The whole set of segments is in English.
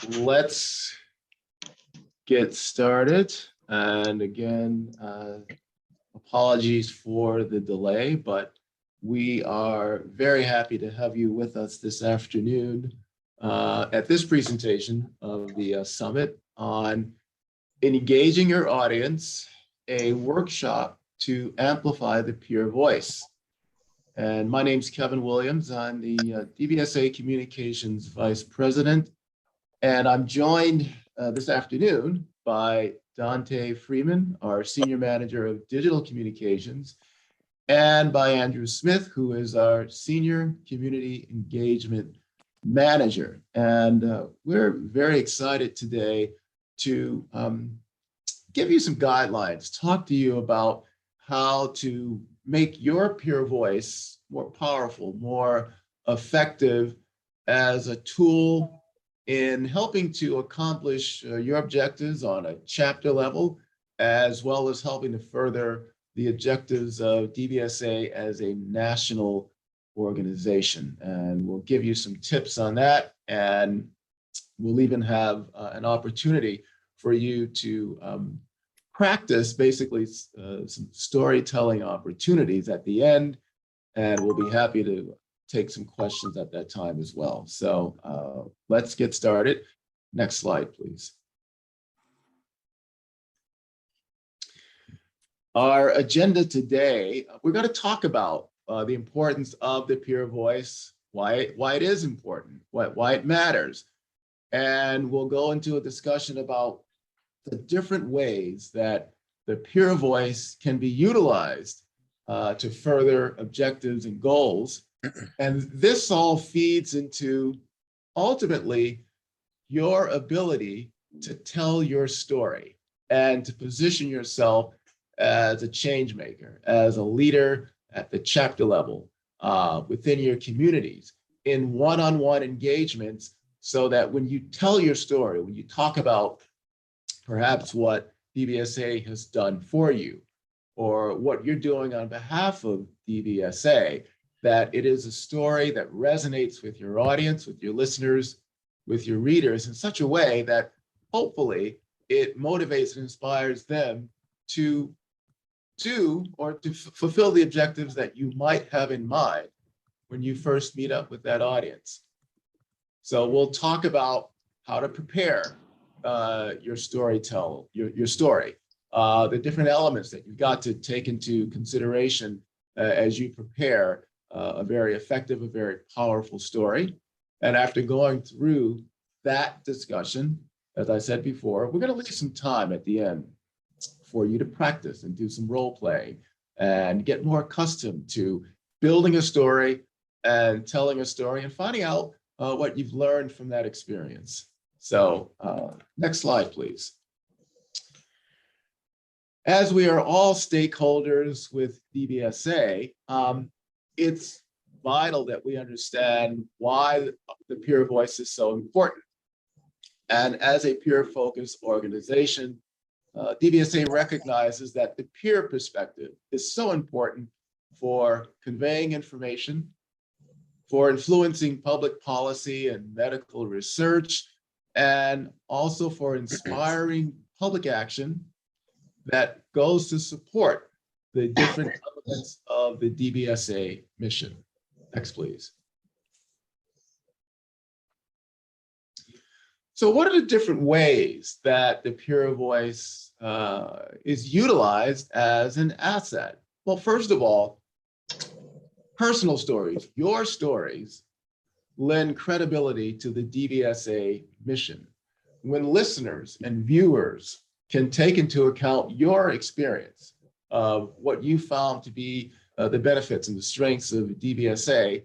Let's get started. And again, apologies for the delay, but we are very happy to have you with us this afternoon at this presentation of the summit on engaging your audience, a workshop to amplify the peer voice. And my name's Kevin Williams. I'm the DBSA Communications Vice President. And I'm joined this afternoon by Dante Freeman, our Senior Manager of Digital Communications, and by Andrew Smith, who is our Senior Community Engagement Manager. And we're very excited today to give you some guidelines, talk to you about how to make your peer voice more powerful, more effective as a tool in helping to accomplish your objectives on a chapter level, as well as helping to further the objectives of DBSA as a national organization. And we'll give you some tips on that, and we'll even have an opportunity for you to practice basically some storytelling opportunities at the end, and we'll be happy to take some questions at that time as well. So let's get started. Next slide, please. Our agenda today, we're going to talk about the importance of the peer voice, why it is important, why it matters. And we'll go into a discussion about the different ways that the peer voice can be utilized to further objectives and goals. And this all feeds into, ultimately, your ability to tell your story and to position yourself as a change maker, as a leader at the chapter level, within your communities, in one-on-one engagements, so that when you tell your story, when you talk about perhaps what DBSA has done for you, or what you're doing on behalf of DBSA, that it is a story that resonates with your audience, with your listeners, with your readers in such a way that hopefully it motivates and inspires them to do or to fulfill the objectives that you might have in mind when you first meet up with that audience. So we'll talk about how to prepare your story, the different elements that you've got to take into consideration as you prepare a very effective, a very powerful story. And after going through that discussion, as I said before, we're going to leave some time at the end for you to practice and do some role play and get more accustomed to building a story and telling a story and finding out what you've learned from that experience. So next slide, please. As we are all stakeholders with DBSA, it's vital that we understand why the peer voice is so important. And as a peer-focused organization, DBSA recognizes that the peer perspective is so important for conveying information, for influencing public policy and medical research, and also for inspiring public action that goes to support the different elements of the DBSA mission. Next, please. So what are the different ways that the peer voice is utilized as an asset? Well, first of all, personal stories, your stories, lend credibility to the DBSA mission. When listeners and viewers can take into account your experience of what you found to be the benefits and the strengths of DBSA,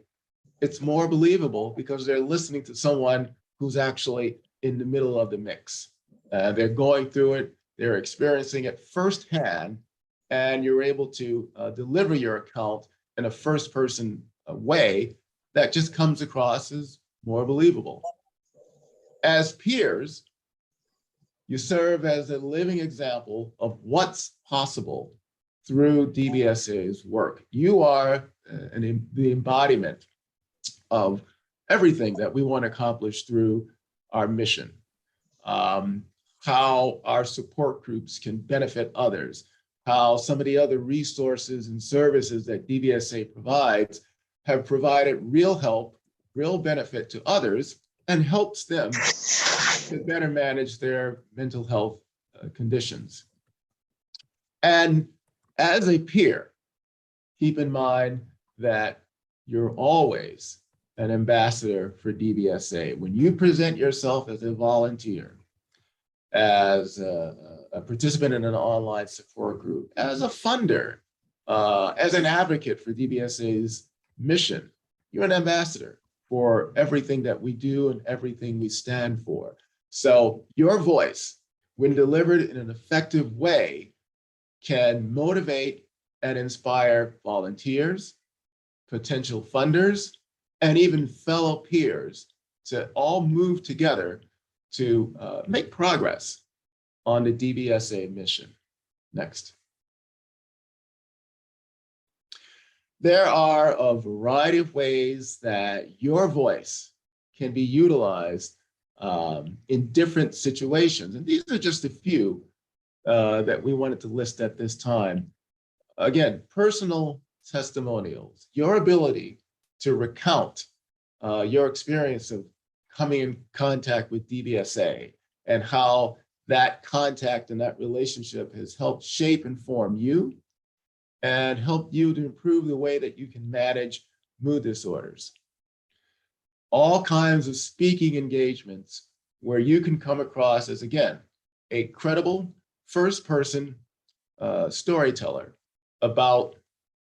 it's more believable because they're listening to someone who's actually in the middle of the mix. They're going through it, they're experiencing it firsthand, and you're able to deliver your account in a first-person way that just comes across as more believable. As peers, you serve as a living example of what's possible through DBSA's work. You are the embodiment of everything that we want to accomplish through our mission. how our support groups can benefit others, how some of the other resources and services that DBSA provides have provided real help, real benefit to others, and helps them to better manage their mental health conditions. And as a peer, keep in mind that you're always an ambassador for DBSA. When you present yourself as a volunteer, as a participant in an online support group, as a funder, as an advocate for DBSA's mission, you're an ambassador for everything that we do and everything we stand for. So your voice, when delivered in an effective way, can motivate and inspire volunteers, potential funders, and even fellow peers to all move together to make progress on the DBSA mission. Next. There are a variety of ways that your voice can be utilized in different situations. And these are just a few that we wanted to list at this time. Again, personal testimonials, your ability to recount your experience of coming in contact with DBSA and how that contact and that relationship has helped shape and form you and help you to improve the way that you can manage mood disorders. All kinds of speaking engagements where you can come across as, again, a credible first-person storyteller about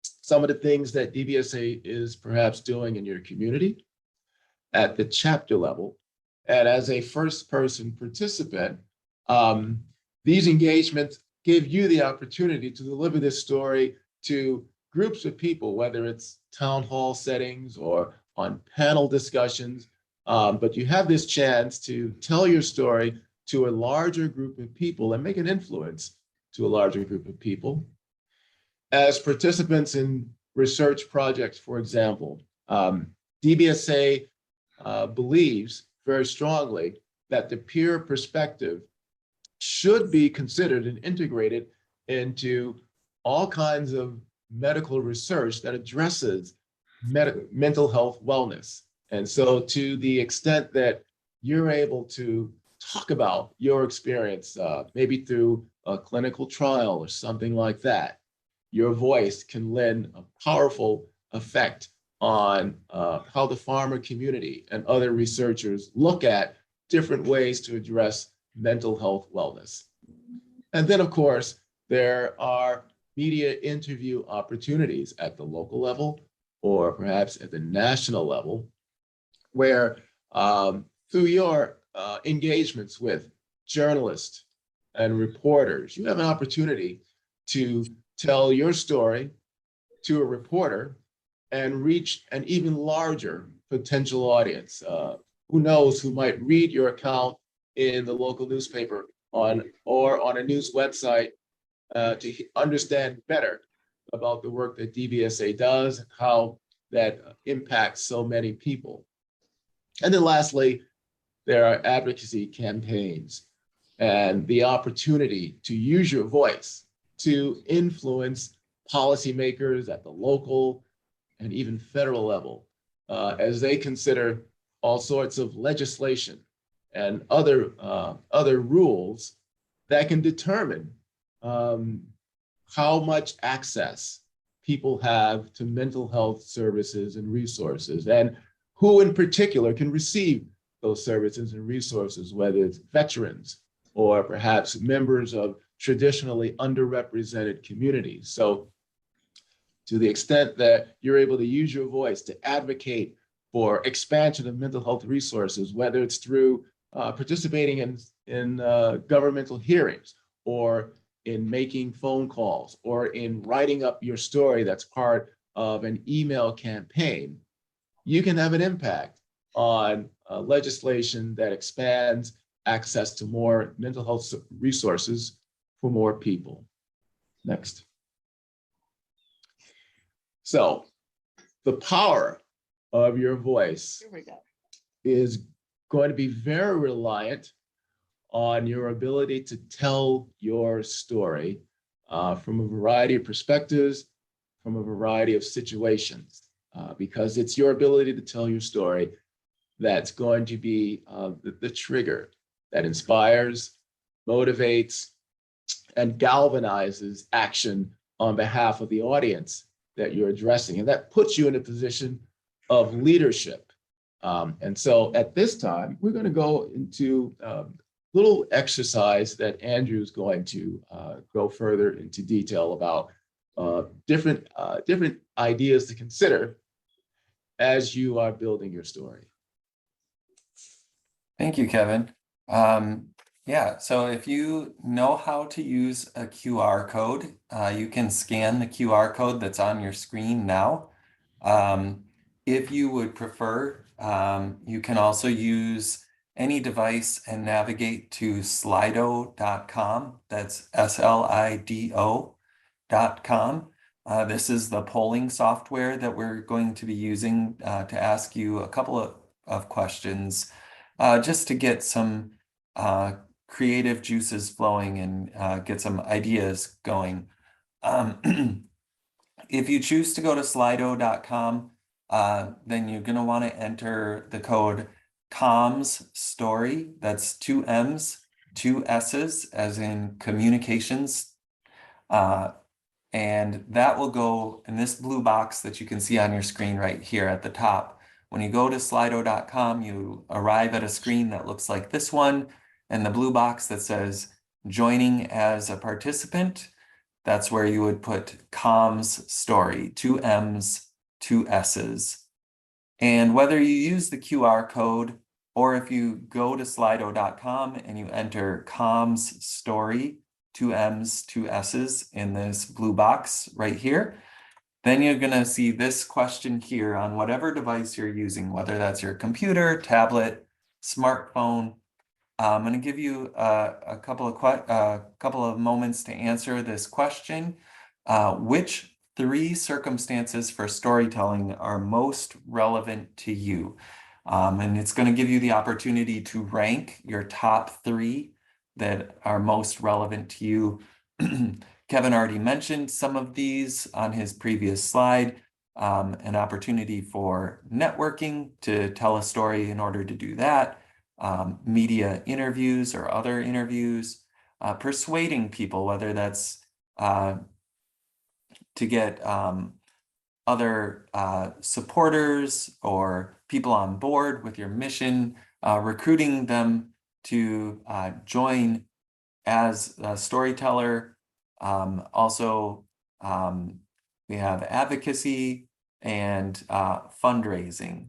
some of the things that DBSA is perhaps doing in your community at the chapter level. And as a first-person participant, these engagements give you the opportunity to deliver this story to groups of people, whether it's town hall settings or on panel discussions, but you have this chance to tell your story to a larger group of people and make an influence to a larger group of people. As participants in research projects, for example, DBSA believes very strongly that the peer perspective should be considered and integrated into all kinds of medical research that addresses mental health wellness. And so to the extent that you're able to talk about your experience, maybe through a clinical trial or something like that, your voice can lend a powerful effect on how the farmer community and other researchers look at different ways to address mental health wellness. And then, of course, there are media interview opportunities at the local level or perhaps at the national level, where through your engagements with journalists and reporters, you have an opportunity to tell your story to a reporter and reach an even larger potential audience. Who knows who might read your account in the local newspaper or on a news website to understand better about the work that DBSA does and how that impacts so many people. And then lastly, there are advocacy campaigns and the opportunity to use your voice to influence policymakers at the local and even federal level as they consider all sorts of legislation and other rules that can determine how much access people have to mental health services and resources, and who in particular can receive those services and resources, whether it's veterans or perhaps members of traditionally underrepresented communities. So to the extent that you're able to use your voice to advocate for expansion of mental health resources, whether it's through participating in governmental hearings or in making phone calls or in writing up your story that's part of an email campaign, you can have an impact on legislation that expands access to more mental health resources for more people. Next. So the power of your voice is going to be very reliant on your ability to tell your story from a variety of perspectives, from a variety of situations, because it's your ability to tell your story that's going to be the trigger that inspires, motivates, and galvanizes action on behalf of the audience that you're addressing. And that puts you in a position of leadership. And so at this time, we're going to go into a little exercise that Andrew's going to go further into detail about different ideas to consider as you are building your story. Thank you, Kevin. Yeah, so if you know how to use a QR code, you can scan the QR code that's on your screen now. If you would prefer, you can also use any device and navigate to slido.com. That's SLIDO.com. This is the polling software that we're going to be using to ask you a couple of questions just to get some creative juices flowing and get some ideas going. If you choose to go to slido.com, then you're going to want to enter the code comms story. That's 2 M's, 2 S's, as in communications. And that will go in this blue box that you can see on your screen right here at the top. When you go to slido.com, you arrive at a screen that looks like this one, and the blue box that says joining as a participant, that's where you would put comms story, 2 M's, 2 S's. And whether you use the QR code or if you go to slido.com and you enter comms story, 2 M's, 2 S's in this blue box right here, then you're going to see this question here on whatever device you're using, whether that's your computer, tablet, smartphone. I'm going to give you a couple of moments to answer this question. Which 3 circumstances for storytelling are most relevant to you? And it's going to give you the opportunity to rank your top 3 that are most relevant to you. Kevin already mentioned some of these on his previous slide. An opportunity for networking to tell a story in order to do that. Media interviews or other interviews, persuading people, whether that's to get other supporters or people on board with your mission, recruiting them to join as a storyteller. Also, we have advocacy and fundraising.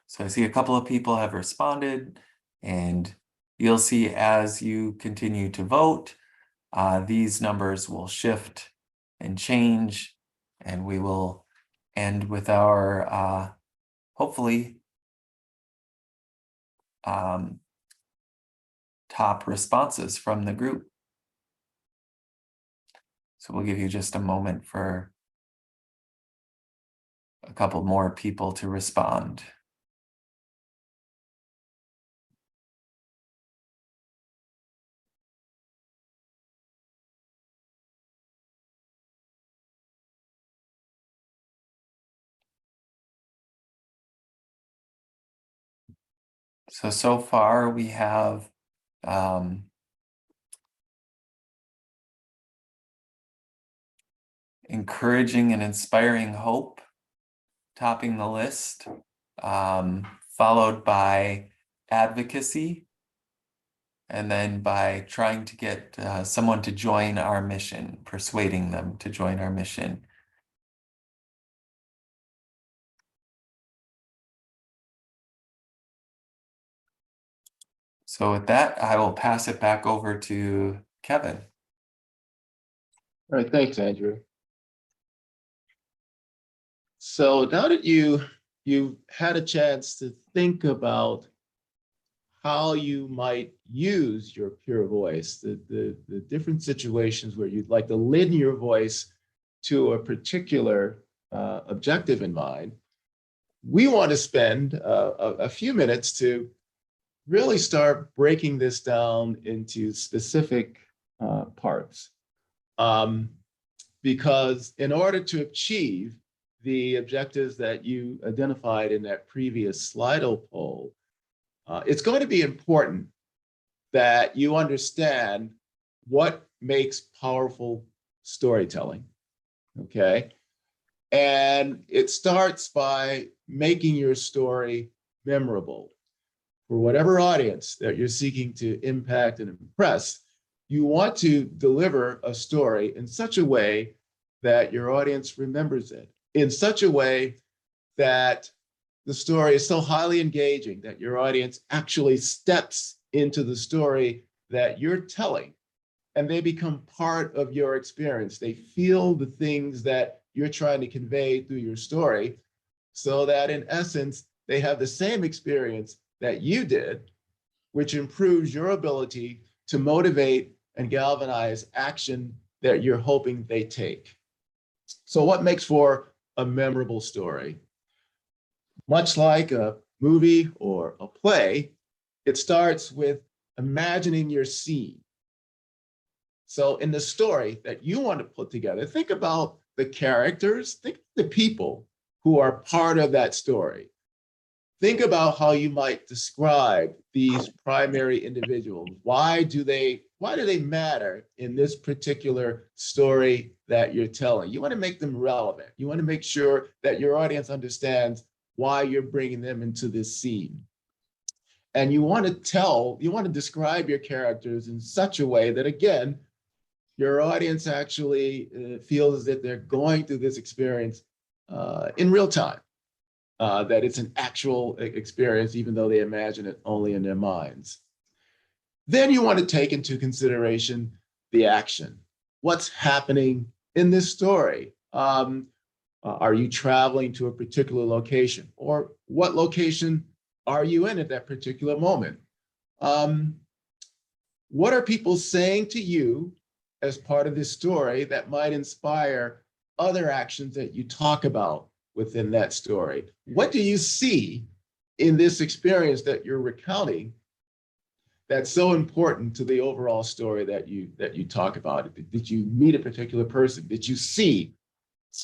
So I see a couple of people have responded, and you'll see as you continue to vote, these numbers will shift and change, and we will end with our, hopefully, top responses from the group. So we'll give you just a moment for a couple more people to respond. So far we have encouraging and inspiring hope topping the list, followed by advocacy, and then by trying to get someone to join our mission, persuading them to join our mission. So with that, I will pass it back over to Kevin. All right, thanks, Andrew. So now that you've had a chance to think about how you might use your peer voice, the different situations where you'd like to lend your voice to a particular objective in mind, we want to spend a few minutes to really start breaking this down into specific parts. Because in order to achieve the objectives that you identified in that previous Slido poll, it's going to be important that you understand what makes powerful storytelling, okay? And it starts by making your story memorable. For whatever audience that you're seeking to impact and impress, you want to deliver a story in such a way that your audience remembers it, in such a way that the story is so highly engaging that your audience actually steps into the story that you're telling, and they become part of your experience. They feel the things that you're trying to convey through your story, so that in essence, they have the same experience that you did, which improves your ability to motivate and galvanize action that you're hoping they take. So what makes for a memorable story? Much like a movie or a play, it starts with imagining your scene. So in the story that you want to put together, think about the characters, think of the people who are part of that story. Think about how you might describe these primary individuals. Why do they matter in this particular story that you're telling? You want to make them relevant. You want to make sure that your audience understands why you're bringing them into this scene. And you want to describe your characters in such a way that, again, your audience actually feels that they're going through this experience in real time. That it's an actual experience, even though they imagine it only in their minds. Then you want to take into consideration the action. What's happening in this story? Are you traveling to a particular location? Or what location are you in at that particular moment? What are people saying to you as part of this story that might inspire other actions that you talk about within that story? What do you see in this experience that you're recounting that's so important to the overall story that you talk about? Did you meet a particular person? Did you see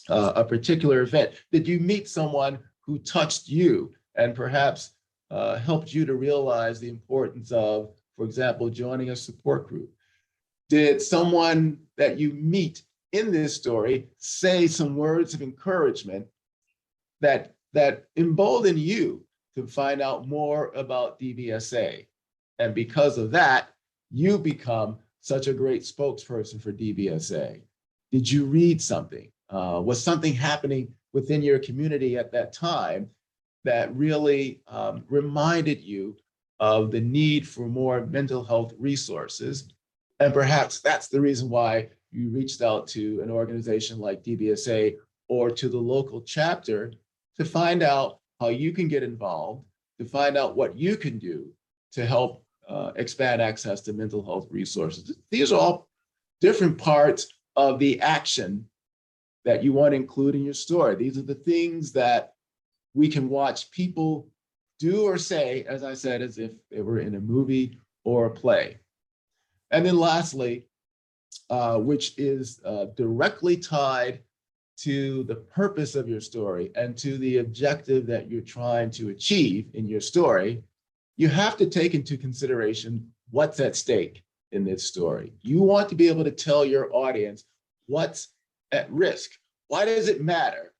a particular event? Did you meet someone who touched you and perhaps helped you to realize the importance of, for example, joining a support group? Did someone that you meet in this story say some words of encouragement that embolden you to find out more about DBSA? And because of that, you become such a great spokesperson for DBSA. Did you read something? Was something happening within your community at that time that really reminded you of the need for more mental health resources? And perhaps that's the reason why you reached out to an organization like DBSA or to the local chapter to find out how you can get involved, to find out what you can do to help expand access to mental health resources. These are all different parts of the action that you want to include in your story. These are the things that we can watch people do or say, as I said, as if they were in a movie or a play. And then lastly, which is directly tied to the purpose of your story and to the objective that you're trying to achieve in your story, you have to take into consideration what's at stake in this story. You want to be able to tell your audience what's at risk. Why does it matter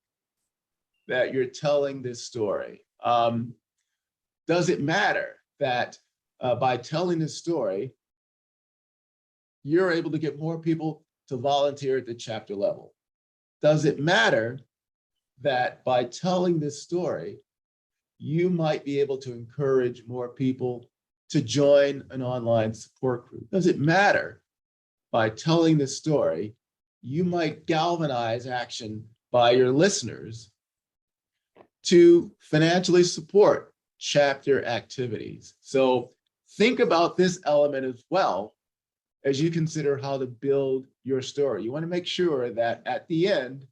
that you're telling this story? Does it matter that by telling this story, you're able to get more people to volunteer at the chapter level? Does it matter that by telling this story, you might be able to encourage more people to join an online support group? Does it matter by telling this story, you might galvanize action by your listeners to financially support chapter activities? So think about this element as well as you consider how to build your story. You want to make sure that at the end,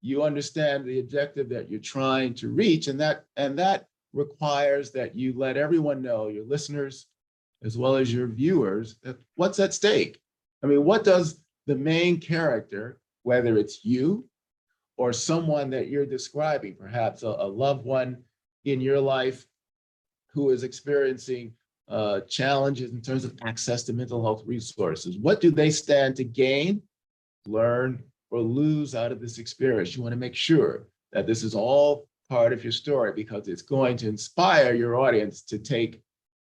you understand the objective that you're trying to reach, and that requires that you let everyone know, your listeners, as well as your viewers, that what's at stake. I mean, what does the main character, whether it's you or someone that you're describing, perhaps a loved one in your life who is experiencing challenges in terms of access to mental health resources, what do they stand to gain, learn, or lose out of this experience? You want to make sure that this is all part of your story because it's going to inspire your audience to take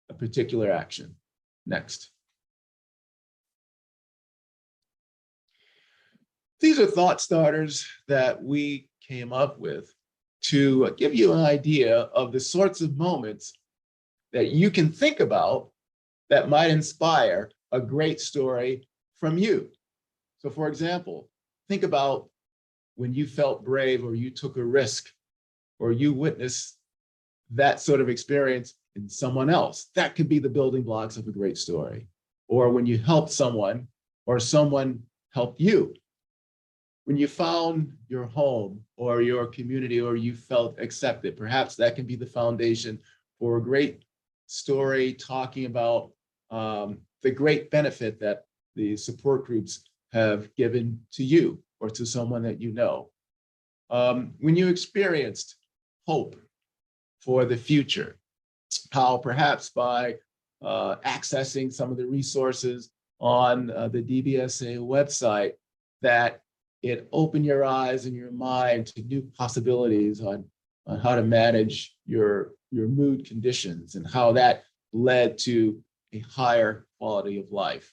a particular action. Next. These are thought starters that we came up with to give you an idea of the sorts of moments that you can think about that might inspire a great story from you. So for example, think about when you felt brave or you took a risk or you witnessed that sort of experience in someone else. That could be the building blocks of a great story. Or when you helped someone or someone helped you. When you found your home or your community or you felt accepted, perhaps that can be the foundation for a great story talking about the great benefit that the support groups have given to you or to someone that you know. When you experienced hope for the future, how perhaps by accessing some of the resources on the DBSA website that it opened your eyes and your mind to new possibilities on how to manage your mood conditions and how that led to a higher quality of life.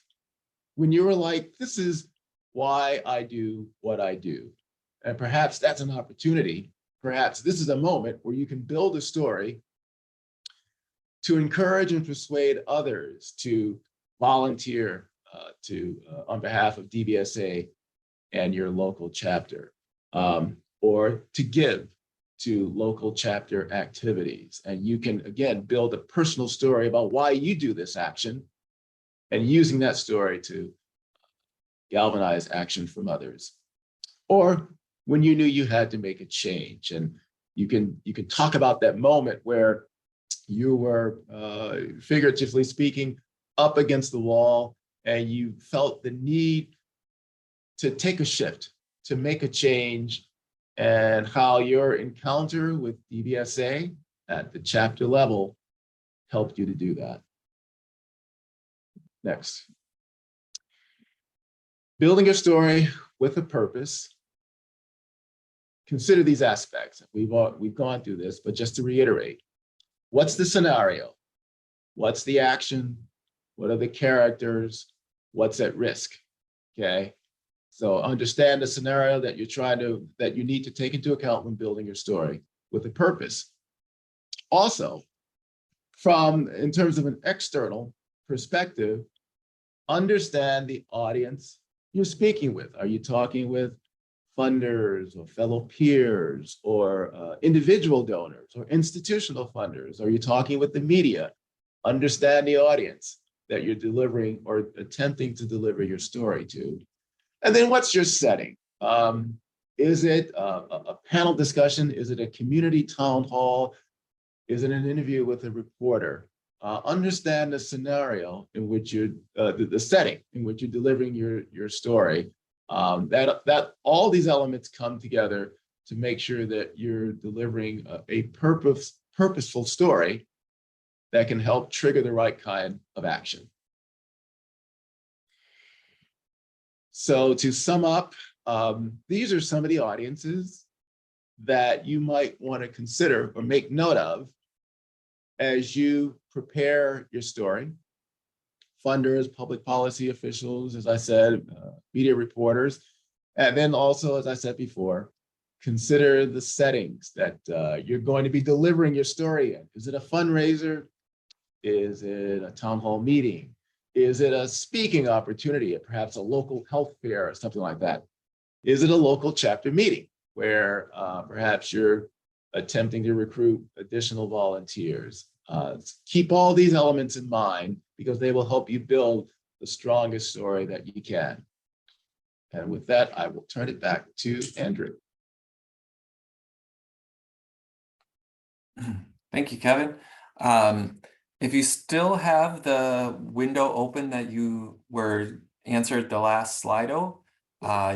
When you were like, this is why I do what I do. And perhaps that's an opportunity. Perhaps this is a moment where you can build a story to encourage and persuade others to volunteer on behalf of DBSA and your local chapter, or to give to local chapter activities. And you can, again, build a personal story about why you do this action and using that story to galvanize action from others. Or when you knew you had to make a change, and you can talk about that moment where you were, figuratively speaking, up against the wall and you felt the need to take a shift, to make a change, and how your encounter with DBSA at the chapter level helped you to do that. Next. Building a story with a purpose. Consider these aspects. We've gone through this, but just to reiterate, what's the scenario? What's the action? What are the characters? What's at risk? Okay. So understand the scenario that you need to take into account when building your story with a purpose. Also, in terms of an external perspective, understand the audience you're speaking with. Are you talking with funders or fellow peers or individual donors or institutional funders? Are you talking with the media? Understand the audience that you're delivering or attempting to deliver your story to. And then what's your setting? Is it a panel discussion? Is it a community town hall? Is it an interview with a reporter? Understand the scenario in which you're, the setting in which you're delivering your story. That all these elements come together to make sure that you're delivering a purposeful story that can help trigger the right kind of action. So to sum up, these are some of the audiences that you might want to consider or make note of as you prepare your story. Funders, public policy officials, as I said, media reporters, and then also, as I said before, consider the settings that you're going to be delivering your story in. Is it a fundraiser? Is it a town hall meeting? Is it a speaking opportunity at perhaps a local health fair or something like that? Is it a local chapter meeting where perhaps you're attempting to recruit additional volunteers? Keep all these elements in mind because they will help you build the strongest story that you can. And with that, I will turn it back to Andrew. Thank you, Kevin. If you still have the window open that you were answered the last Slido,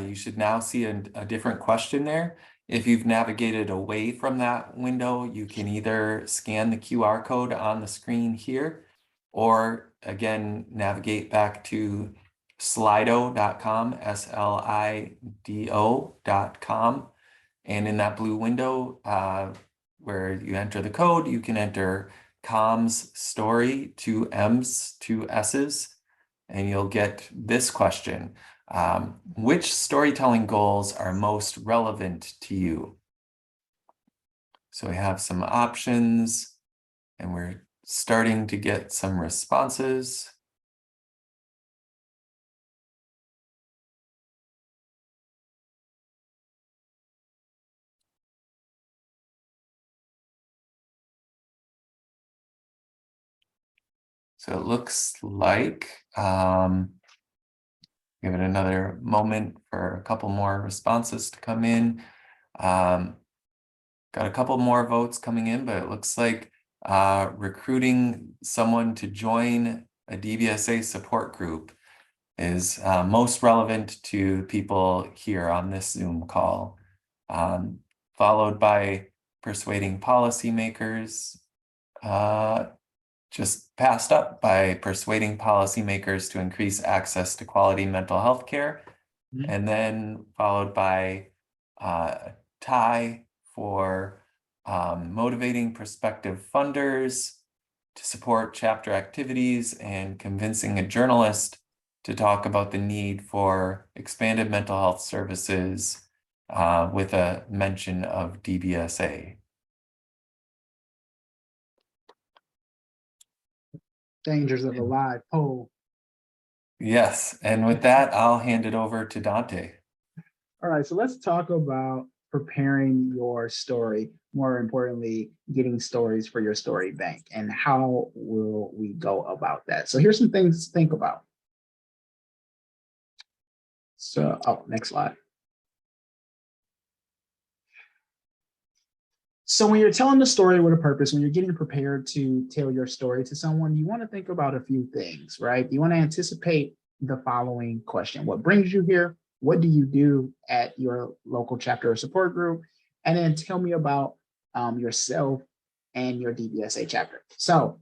you should now see a different question there. If you've navigated away from that window, you can either scan the QR code on the screen here, or again, navigate back to slido.com, SLIDO.com. And in that blue window, where you enter the code, you can enter comms story, 2 M's, 2 S's, and you'll get this question. Which storytelling goals are most relevant to you? So we have some options, and we're starting to get some responses. So it looks like, give it another moment for a couple more responses to come in. Got a couple more votes coming in, but it looks like recruiting someone to join a DBSA support group is most relevant to people here on this Zoom call, followed by persuading policymakers, just passed up by persuading policymakers to increase access to quality mental health care, and then followed by a tie for motivating prospective funders to support chapter activities and convincing a journalist to talk about the need for expanded mental health services with a mention of DBSA. Dangers of a live poll. Yes, and with that, I'll hand it over to Dante. All right, so let's talk about preparing your story. More importantly, getting stories for your story bank, and how will we go about that? So here's some things to think about. So, next slide. So when you're telling the story with a purpose, when you're getting prepared to tell your story to someone, you want to think about a few things, right? You want to anticipate the following question: what brings you here? What do you do at your local chapter or support group? And then tell me about yourself and your DBSA chapter. So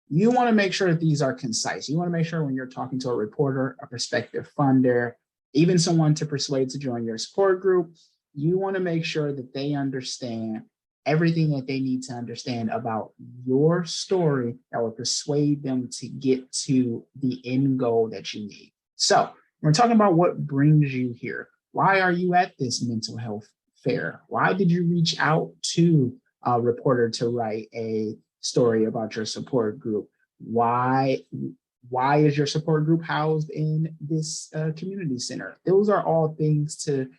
you want to make sure that these are concise. You want to make sure when you're talking to a reporter, a prospective funder, even someone to persuade to join your support group, you want to make sure that they understand everything that they need to understand about your story that will persuade them to get to the end goal that you need. So we're talking about what brings you here. Why are you at this mental health fair? Why did you reach out to a reporter to write a story about your support group? Why is your support group housed in this community center? Those are all things to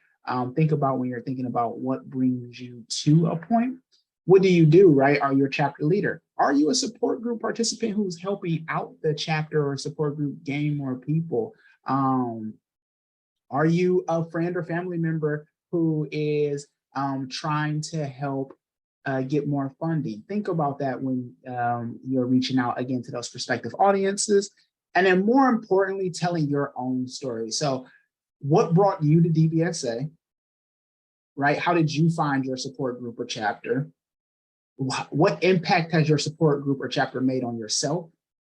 think about when you're thinking about what brings you to a point. What do you do, right? Are you a chapter leader? Are you a support group participant who's helping out the chapter or support group gain more people? Are you a friend or family member who is trying to help get more funding? Think about that when you're reaching out again to those prospective audiences. And then more importantly, telling your own story. So what brought you to DBSA, right? How did you find your support group or chapter? What impact has your support group or chapter made on yourself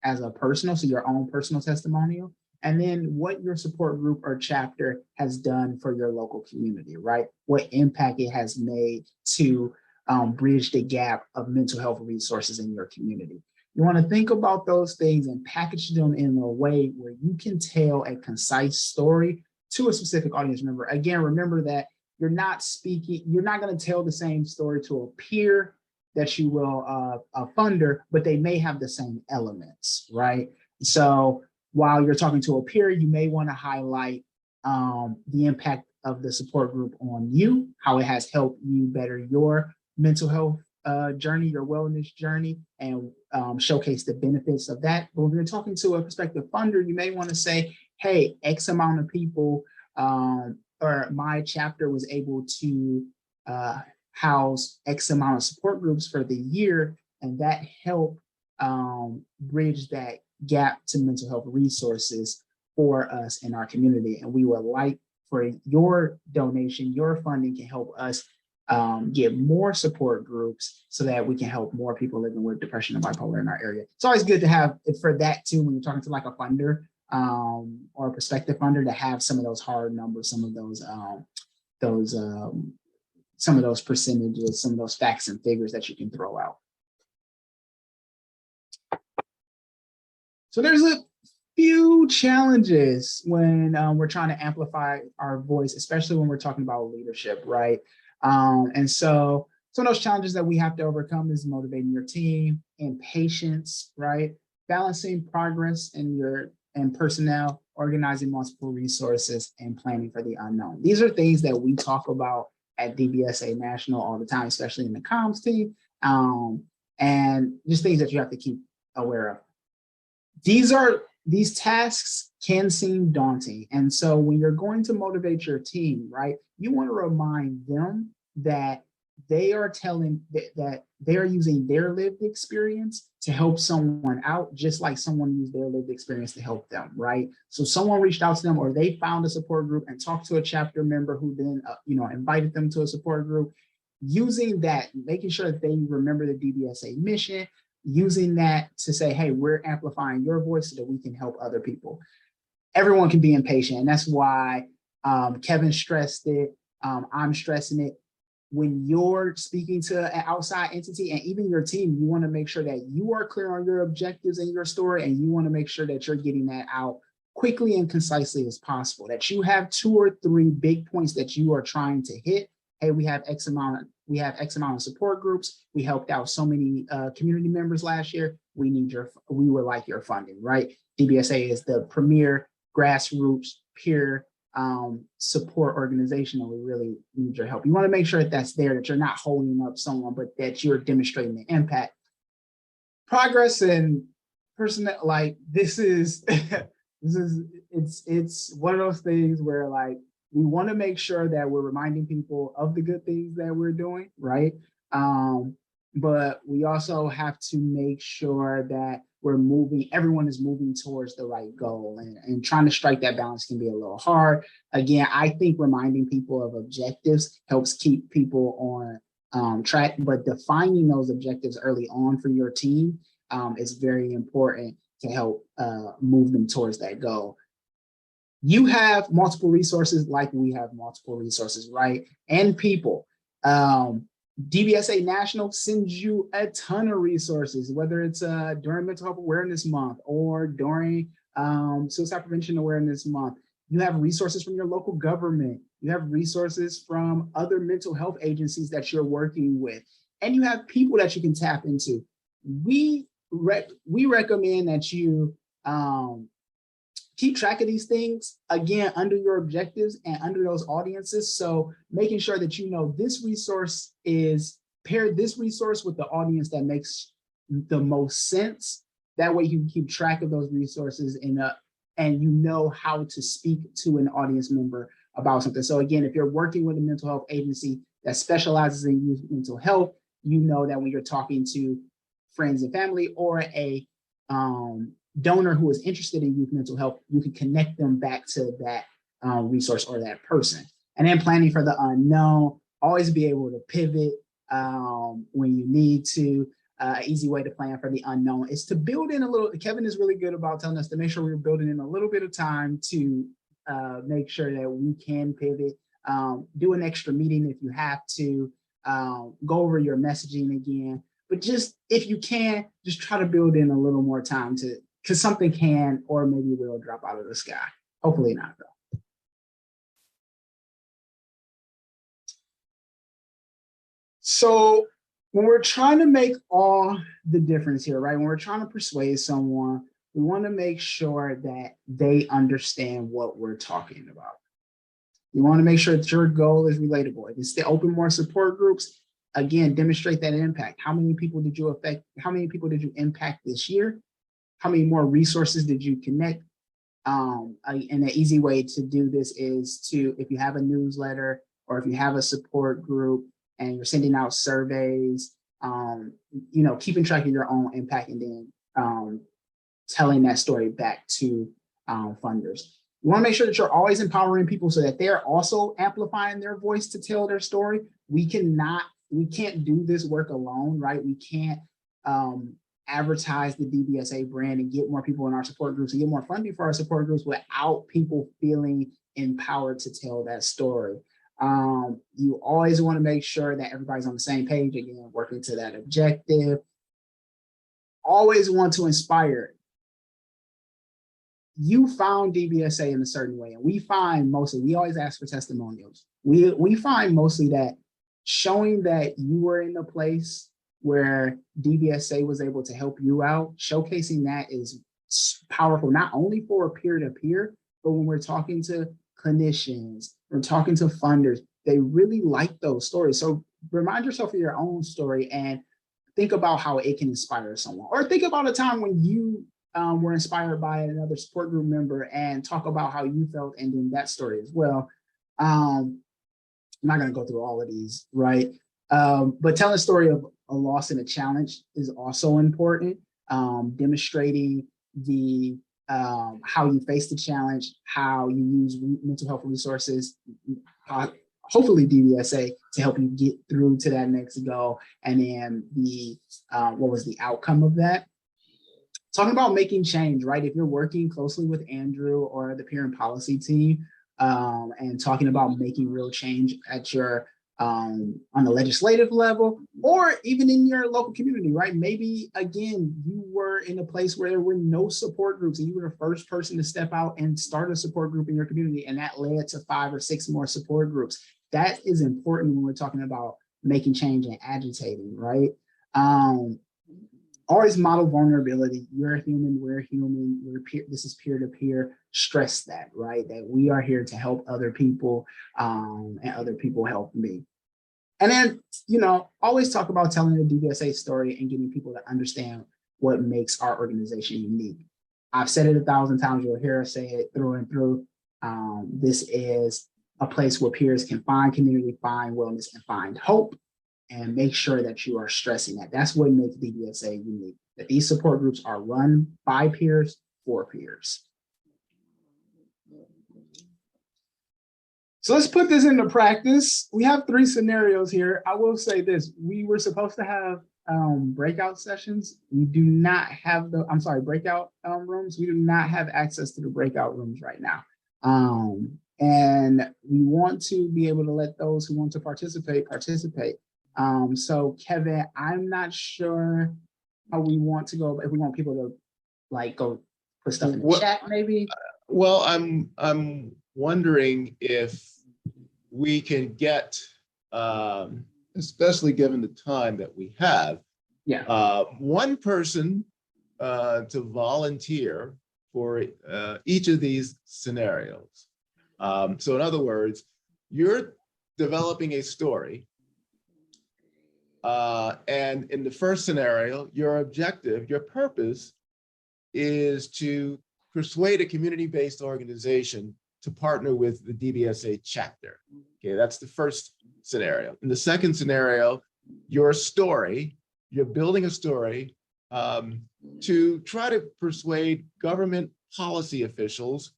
as a personal, so your own personal testimonial? And then what your support group or chapter has done for your local community, right? What impact it has made to bridge the gap of mental health resources in your community. You want to think about those things and package them in a way where you can tell a concise story to a specific audience member. Again, remember that you're not going to tell the same story to a peer that you will a funder, but they may have the same elements, right? So while you're talking to a peer, you may want to highlight the impact of the support group on you, how it has helped you better your mental health journey, your wellness journey, and showcase the benefits of that. But when you're talking to a prospective funder, you may want to say, hey, X amount of people or my chapter was able to house X amount of support groups for the year, and that help bridge that gap to mental health resources for us in our community. And we would like for your donation, your funding can help us get more support groups so that we can help more people living with depression and bipolar in our area. It's always good to have it for that too, when you're talking to like a funder or a prospective funder, to have some of those hard numbers, some of those percentages, some of those facts and figures that you can throw out. So there's a few challenges when we're trying to amplify our voice, especially when we're talking about leadership, right? And so some of those challenges that we have to overcome is motivating your team, impatience, right? Balancing progress and personnel, organizing multiple resources, and planning for the unknown. These are things that we talk about at DBSA National all the time, especially in the comms team, and just things that you have to keep aware of. These tasks can seem daunting. And so when you're going to motivate your team, right, you want to remind them that they are that they are using their lived experience to help someone out, just like someone used their lived experience to help them, right? So someone reached out to them, or they found a support group and talked to a chapter member who then invited them to a support group. Using that, making sure that they remember the DBSA mission, using that to say, hey, we're amplifying your voice so that we can help other people. Everyone can be impatient, and that's why Kevin stressed it. I'm stressing it. When you're speaking to an outside entity and even your team, you want to make sure that you are clear on your objectives and your story, and you want to make sure that you're getting that out quickly and concisely as possible, that you have 2 or 3 big points that you are trying to hit. Hey, we have X amount of support groups. We helped out so many community members last year. We would like your funding, right? DBSA is the premier grassroots peer support organization, and we really need your help. You want to make sure that that's there, that you're not holding up someone, but that you're demonstrating the impact. Progress and personnel, like this is it's one of those things where like we want to make sure that we're reminding people of the good things that we're doing, right? But we also have to make sure that everyone is moving towards the right goal, and trying to strike that balance can be a little hard. Again, I think reminding people of objectives helps keep people on track, but defining those objectives early on for your team is very important to help move them towards that goal. You have multiple resources like we have multiple resources, right? And people. DBSA National sends you a ton of resources, whether it's during Mental Health Awareness Month or during Suicide Prevention Awareness Month. You have resources from your local government. You have resources from other mental health agencies that you're working with. And you have people that you can tap into. We recommend that you keep track of these things, again, under your objectives and under those audiences. So making sure that you know this resource pair this resource with the audience that makes the most sense. That way you can keep track of those resources and you know how to speak to an audience member about something. So again, if you're working with a mental health agency that specializes in youth mental health, you know that when you're talking to friends and family or a donor who is interested in youth mental health, you can connect them back to that resource or that person. And then planning for the unknown, always be able to pivot when you need to. Easy way to plan for the unknown is to build in a little. Kevin is really good about telling us to make sure we're building in a little bit of time to make sure that we can pivot. Do an extra meeting if you have to. Go over your messaging again. But just if you can, just try to build in a little more time because something can or maybe will drop out of the sky. Hopefully not, though. So when we're trying to make all the difference here, right? When we're trying to persuade someone, we want to make sure that they understand what we're talking about. You want to make sure that your goal is relatable. If it's to open more support groups, again, demonstrate that impact. How many people did you affect? How many people did you impact this year? How many more resources did you connect? And an easy way to do this is if you have a newsletter or if you have a support group and you're sending out surveys, keeping track of your own impact and then telling that story back to funders. You want to make sure that you're always empowering people so that they're also amplifying their voice to tell their story. We can't do this work alone, right? We can't advertise the DBSA brand and get more people in our support groups and get more funding for our support groups without people feeling empowered to tell that story. You always want to make sure that everybody's on the same page, again, working to that objective. Always want to inspire. You found DBSA in a certain way, and we find mostly, we always ask for testimonials. We find mostly that showing that you were in a place where DBSA was able to help you out, showcasing that is powerful, not only for peer-to-peer, but when we're talking to clinicians, we're talking to funders, they really like those stories. So remind yourself of your own story and think about how it can inspire someone. Or think about a time when you were inspired by another support group member and talk about how you felt and then that story as well. I'm not going to go through all of these, right? But telling a story of a loss and a challenge is also important. Demonstrating the how you face the challenge, how you use mental health resources, hopefully DBSA, to help you get through to that next goal, and then the what was the outcome of that. Talking about making change, right? If you're working closely with Andrew or the peer and policy team, and talking about making real change at your on the legislative level, or even in your local community, right? Maybe again, you were in a place where there were no support groups and you were the first person to step out and start a support group in your community, and that led to 5 or 6 more support groups. That is important when we're talking about making change and agitating, right? Always model vulnerability. You're a human, we're human, this is peer-to-peer. Stress that, right? That we are here to help other people, and other people help me. And then, always talk about telling the DBSA story and getting people to understand what makes our organization unique. I've said it 1,000 times, you'll hear us say it through and through. This is a place where peers can find community, find wellness, and find hope. And make sure that you are stressing that. That's what makes DBSA unique, that these support groups are run by peers for peers. So let's put this into practice. We have 3 scenarios here. I will say this, we were supposed to have breakout sessions. We do not have breakout rooms. We do not have access to the breakout rooms right now. And we want to be able to let those who want to participate. So Kevin, I'm not sure how we want to go, if we want people to go put stuff in the chat maybe. Well, I'm wondering if we can get, especially given the time that we have, one person to volunteer for each of these scenarios. So in other words, you're developing a story. And in the first scenario, your objective, your purpose is to persuade a community-based organization to partner with the DBSA chapter. Okay, that's the first scenario. In the second scenario, your story, you're building a story to try to persuade government policy officials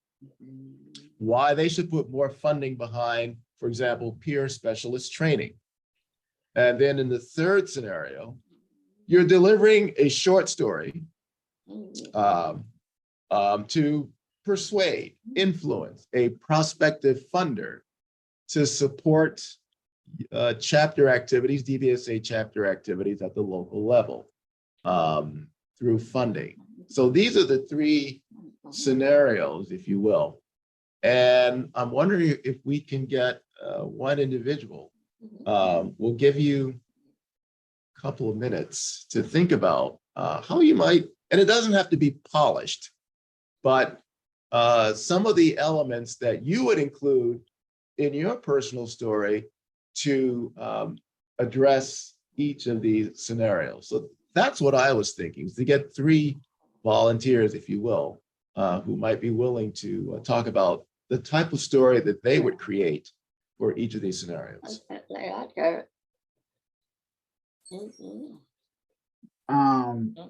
why they should put more funding behind, for example, peer specialist training. And then in the third scenario, you're delivering a short story to persuade, influence a prospective funder to support chapter activities, DBSA chapter activities at the local level through funding. So these are the 3 scenarios, if you will. And I'm wondering if we can get one individual. We'll give you a couple of minutes to think about how you might, and it doesn't have to be polished, but some of the elements that you would include in your personal story to address each of these scenarios. So that's what I was thinking, is to get 3 volunteers, if you will, who might be willing to talk about the type of story that they would create for each of these scenarios.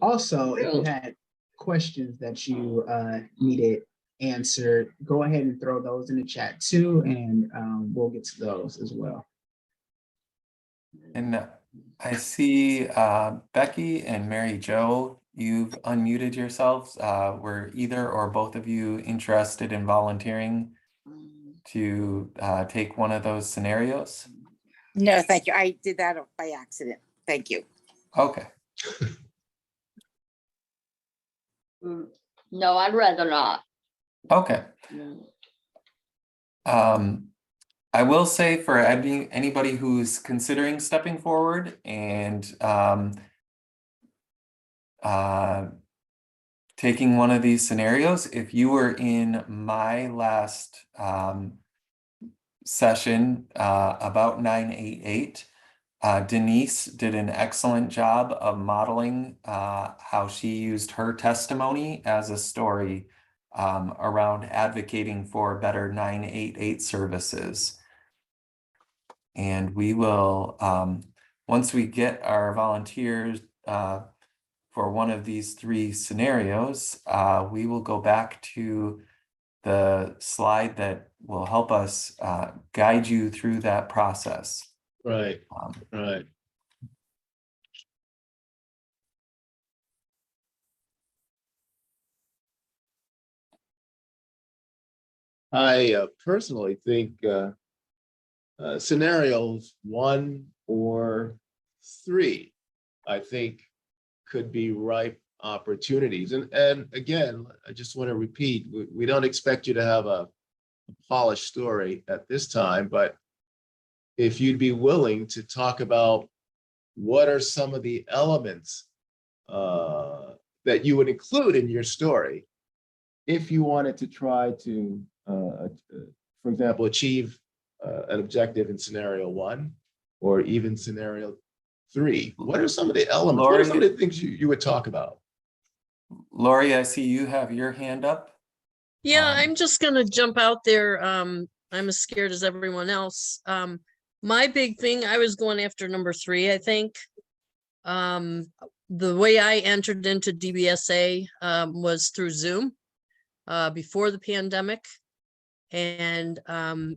Also, if you had questions that you needed answered, go ahead and throw those in the chat too, and we'll get to those as well. And I see Becky and Mary Jo, you've unmuted yourselves. Were either or both of you interested in volunteering to take one of those scenarios? No, thank you. I did that by accident. Thank you. Okay. No, I'd rather not. Okay. I will say for anybody who's considering stepping forward and taking one of these scenarios, if you were in my last session about 988, Denise did an excellent job of modeling how she used her testimony as a story around advocating for better 988 services. And we will, once we get our volunteers for one of these three scenarios, we will go back to the slide that will help us guide you through that process. Right, right. I personally think scenarios 1 or 3, I think, could be ripe opportunities. And again, I just want to repeat, we don't expect you to have a polished story at this time, but if you'd be willing to talk about what are some of the elements that you would include in your story if you wanted to try to, for example, achieve an objective in scenario 1 or even scenario 3. What are some of the elements? What are some of the things you would talk about? Lori, I see you have your hand up. Yeah, I'm just gonna jump out there. I'm as scared as everyone else. My big thing, I was going after number 3, I think. The way I entered into DBSA was through Zoom before the pandemic. And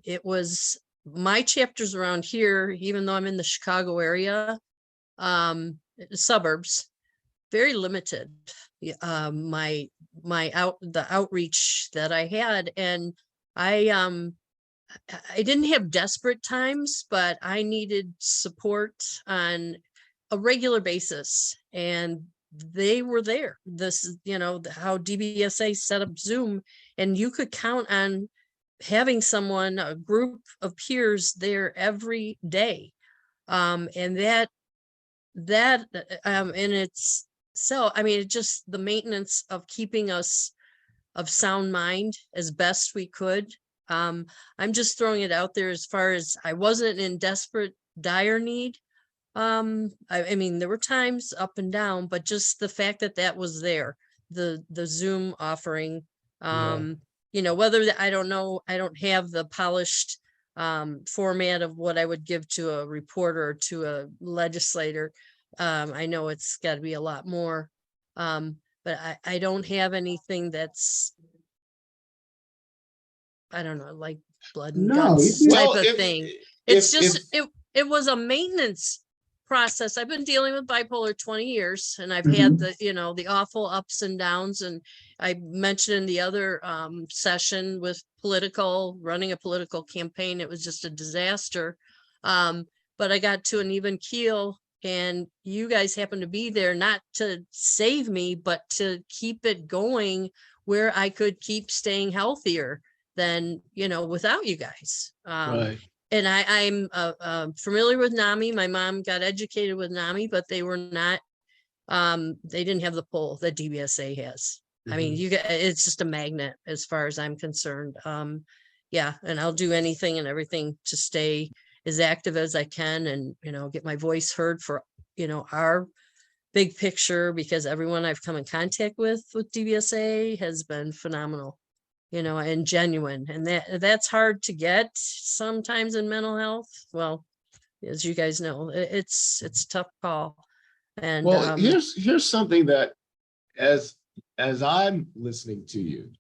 it was my chapters around here, even though I'm in the Chicago area, suburbs, very limited. The outreach that I had, and I didn't have desperate times, but I needed support on a regular basis, and they were there. This is, how DBSA set up Zoom, and you could count on having someone, a group of peers there every day. And it's so, I mean, it just the maintenance of keeping us of sound mind as best we could. I'm just throwing it out there as far as I wasn't in desperate, dire need. I mean, there were times up and down, but just the fact that that was there, the Zoom offering, whether I don't know, I don't have the polished format of what I would give to a reporter or to a legislator. I know it's got to be a lot more, but I don't have anything that's, I don't know, like blood and guts type of thing. It's just, it was a maintenance process. I've been dealing with bipolar 20 years, and I've had the, the awful ups and downs. And I mentioned in the other session with running a political campaign, it was just a disaster. But I got to an even keel, and you guys happened to be there, not to save me, but to keep it going where I could keep staying healthier than, without you guys. Right. And I'm familiar with NAMI. My mom got educated with NAMI, but they were not, they didn't have the pull that DBSA has. I mean, it's just a magnet as far as I'm concerned. Yeah, and I'll do anything and everything to stay as active as I can and, get my voice heard for, our big picture, because everyone I've come in contact with DBSA has been phenomenal, and genuine. And that's hard to get sometimes in mental health. Well, as you guys know, it's a tough call. And Well, here's something that as I'm listening to you,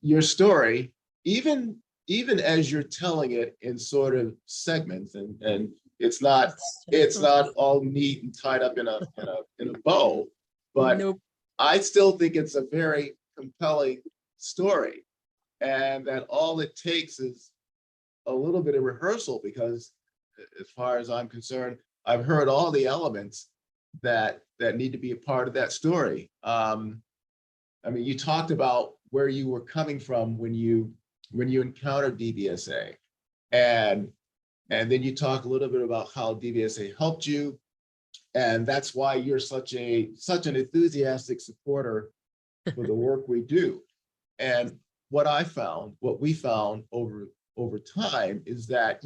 your story, even as you're telling it in sort of segments, and it's not all neat and tied up in a bow, but nope. I still think it's a very compelling story, and that all it takes is a little bit of rehearsal, because as far as I'm concerned, I've heard all the elements that need to be a part of that story. I mean, you talked about where you were coming from when you encountered DBSA, and then you talk a little bit about how DBSA helped you, and that's why you're such an enthusiastic supporter for the work we do. And what we found over time is that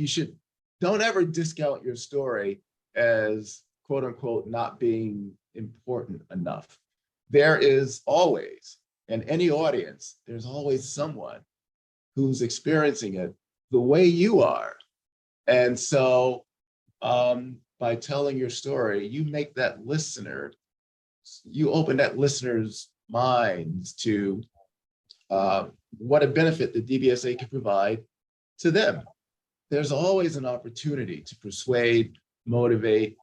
don't ever discount your story as quote unquote not being important enough. There is always, in any audience, there's always someone who's experiencing it the way you are. And so by telling your story, you make that listener, you open that listener's minds to what a benefit the DBSA can provide to them. There's always an opportunity to persuade, motivate,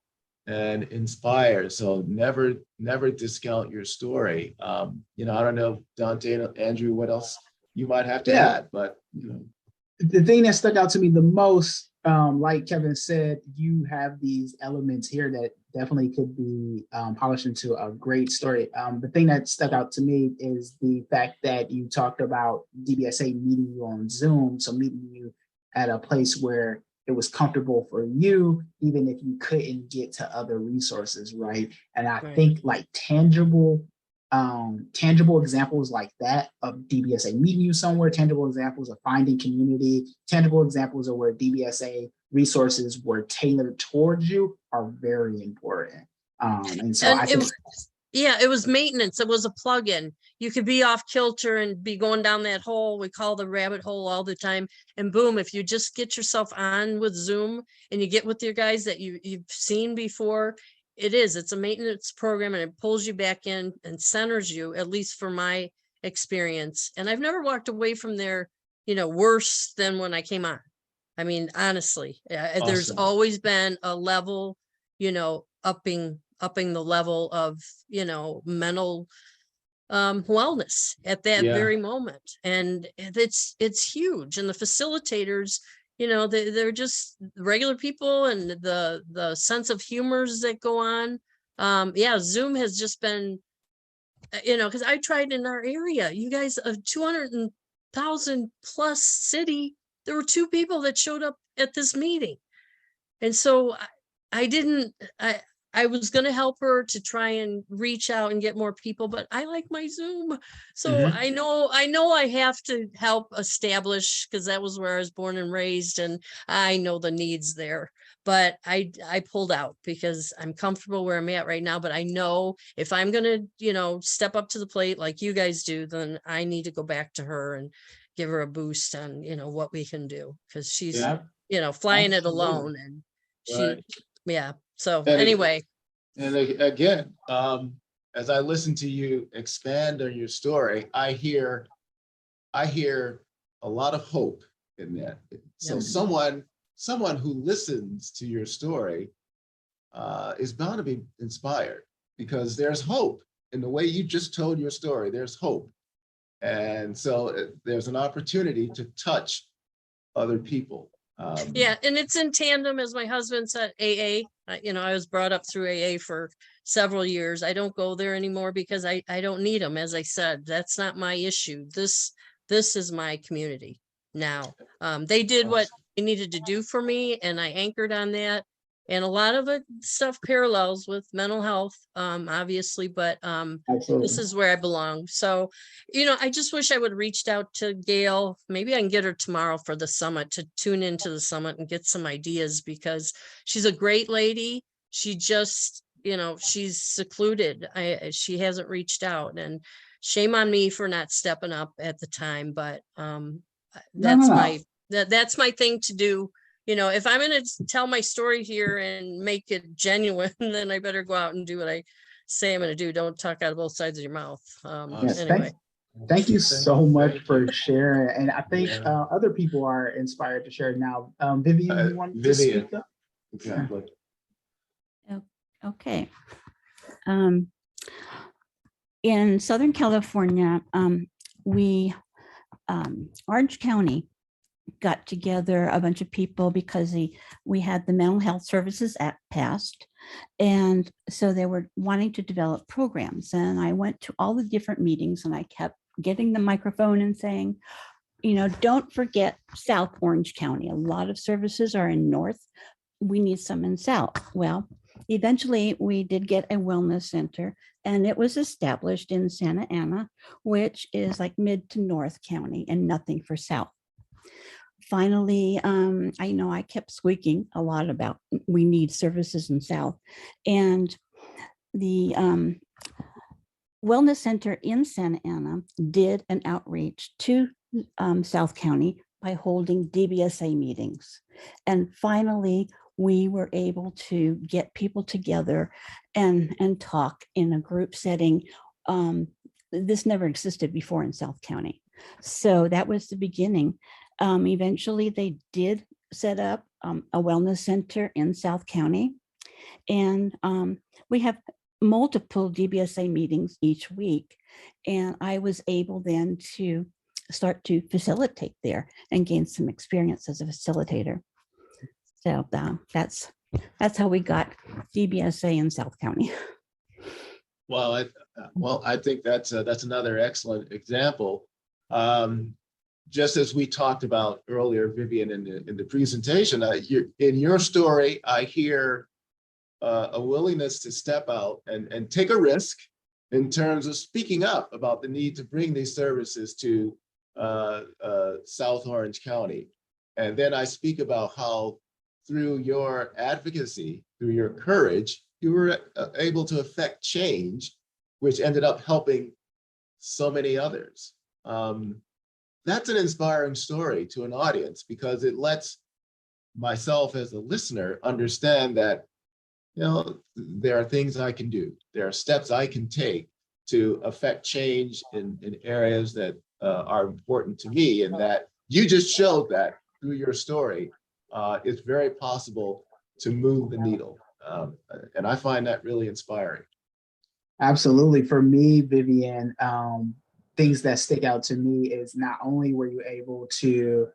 and inspire. So never discount your story. I don't know, Dante and Andrew, what else you might have to add, but the thing that stuck out to me the most, like Kevin said, you have these elements here that definitely could be polished into a great story. The thing that stuck out to me is the fact that you talked about DBSA meeting you on Zoom, so meeting you at a place where it was comfortable for you, even if you couldn't get to other resources, right? And I think like tangible examples like that of DBSA meeting you somewhere, tangible examples of finding community, tangible examples of where DBSA resources were tailored towards you are very important. And so I think it was maintenance. It was a plug-in. You could be off kilter and be going down that hole we call the rabbit hole all the time. And boom, if you just get yourself on with Zoom and you get with your guys that you've seen before, it's a maintenance program, and it pulls you back in and centers you, at least for my experience. And I've never walked away from there, worse than when I came on. I mean, honestly, Awesome. There's always been a level, upping the level of, mental wellness at that very moment. And it's huge. And the facilitators, they're just regular people, and the sense of humors that go on. Zoom has just been, because I tried in our area, you guys, a 200,000 plus city, there were 2 people that showed up at this meeting. And so I was going to help her to try and reach out and get more people, but I like my Zoom. So I know I have to help establish, because that was where I was born and raised, and I know the needs there. But I pulled out because I'm comfortable where I'm at right now. But I know if I'm going to, step up to the plate like you guys do, then I need to go back to her and give her a boost on, what we can do, because she's, flying it alone, and So anyway. And again, as I listen to you expand on your story, I hear a lot of hope in that. So someone who listens to your story is bound to be inspired, because there's hope in the way you just told your story. There's hope. And so there's an opportunity to touch other people. And it's in tandem, as my husband said, AA. I was brought up through AA for several years. I don't go there anymore because I don't need them. As I said, that's not my issue. This is my community now. They did what they needed to do for me, and I anchored on that. And a lot of it stuff parallels with mental health, obviously, but this is where I belong. So, I just wish I would have reached out to Gail. Maybe I can get her tomorrow for the summit, to tune into the summit and get some ideas, because she's a great lady. She just, she's secluded. She hasn't reached out, and shame on me for not stepping up at the time, but that's my That's my thing to do. You know, if I'm going to tell my story here and make it genuine, then I better go out and do what I say I'm going to do. Don't talk out of both sides of your mouth. Yes, Anyway. thank you so much for sharing. And I think other people are inspired to share now. Vivian, you want to speak up? Exactly. Okay. In Southern California, Orange County got together a bunch of people because we had the Mental Health Services Act passed. And so they were wanting to develop programs. And I went to all the different meetings and I kept getting the microphone and saying, you know, don't forget South Orange County. A lot of services are in North. We need some in South. Well, eventually we did get a wellness center and it was established in Santa Ana, which is like mid to North County and nothing for South. Finally, I know I kept squeaking a lot about we need services in South, and the wellness center in Santa Ana did an outreach to South County by holding DBSA meetings. And finally, we were able to get people together and talk in a group setting. This never existed before in South County. So that was the beginning. Eventually, they did set up a wellness center in South County. And we have multiple DBSA meetings each week. And I was able then to start to facilitate there and gain some experience as a facilitator. So that's how we got DBSA in South County. Well, I think that's another excellent example. Just as we talked about earlier, Vivian, in the presentation, in your story, I hear a willingness to step out and take a risk in terms of speaking up about the need to bring these services to South Orange County. And then I speak about how through your advocacy, through your courage, you were able to affect change, which ended up helping so many others. That's an inspiring story to an audience because it lets myself as a listener understand that, you know, there are things I can do. There are steps I can take to affect change in areas that are important to me, and that you just showed that through your story. It's very possible to move the needle. And I find that really inspiring. Absolutely. For me, Vivian, things that stick out to me is not only were you able to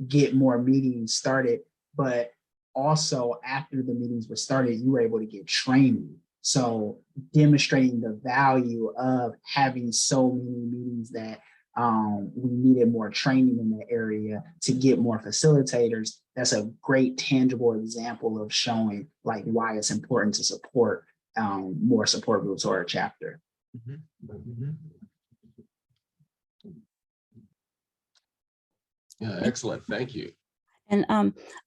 get more meetings started, but also after the meetings were started, you were able to get training. So demonstrating the value of having so many meetings that we needed more training in the area to get more facilitators. That's a great tangible example of showing like why it's important to support more support groups or a chapter. Mm-hmm. Mm-hmm. Yeah, excellent. Thank you. And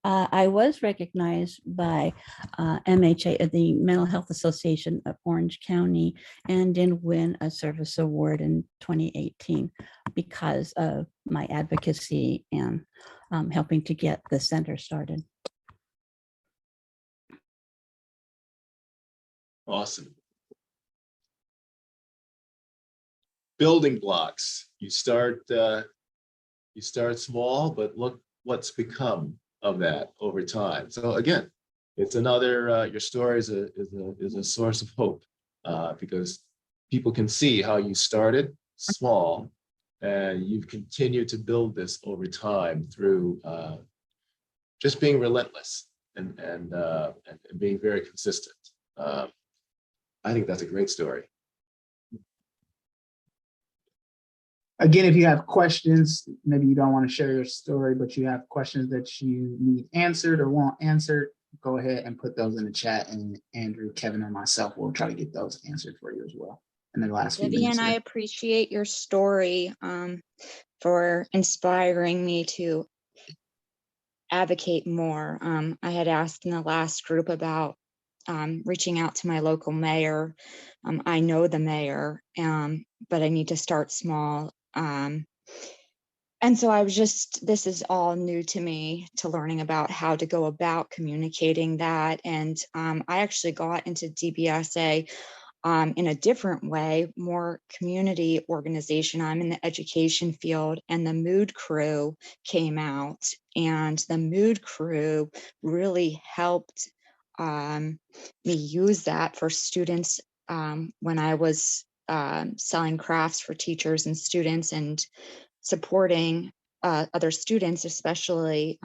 I was recognized by MHA, the Mental Health Association of Orange County, and did win a service award in 2018 because of my advocacy and helping to get the center started. Awesome. Building blocks. You start small, but look what's become of that over time. So again, it's another, your story is a source of hope because people can see how you started small and you've continued to build this over time through just being relentless and being very consistent. I think that's a great story. Again, if you have questions, maybe you don't want to share your story, but you have questions that you need answered or want answered, go ahead and put those in the chat, and Andrew, Kevin, and myself will try to get those answered for you as well. And then the last few minutes. Vivian, I appreciate your story for inspiring me to advocate more. I had asked in the last group about reaching out to my local mayor. I know the mayor, but I need to start small. And so I was just, this is all new to me, to learning about how to go about communicating that. And I actually got into DBSA in a different way, more community organization. I'm in the education field, and the Mood Crew came out, and the Mood Crew really helped me use that for students when I was selling crafts for teachers and students, and supporting other students, especially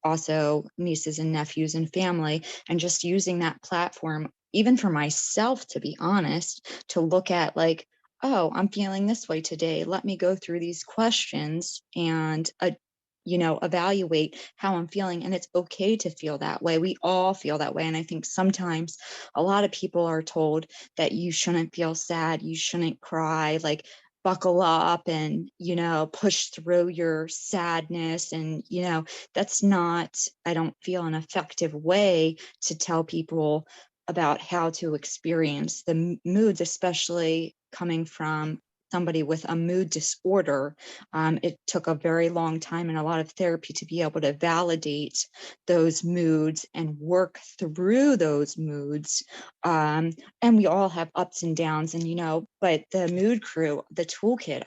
also nieces and nephews and family, and just using that platform, even for myself, to be honest, to look at like, oh, I'm feeling this way today. Let me go through these questions and evaluate how I'm feeling. And it's okay to feel that way. We all feel that way. And I think sometimes a lot of people are told that you shouldn't feel sad, you shouldn't cry, like buckle up and, push through your sadness. And, that's not, I don't feel, an effective way to tell people about how to experience the moods, especially coming from somebody with a mood disorder. It took a very long time and a lot of therapy to be able to validate those moods and work through those moods. And we all have ups and downs, and but the Mood Crew, the toolkit,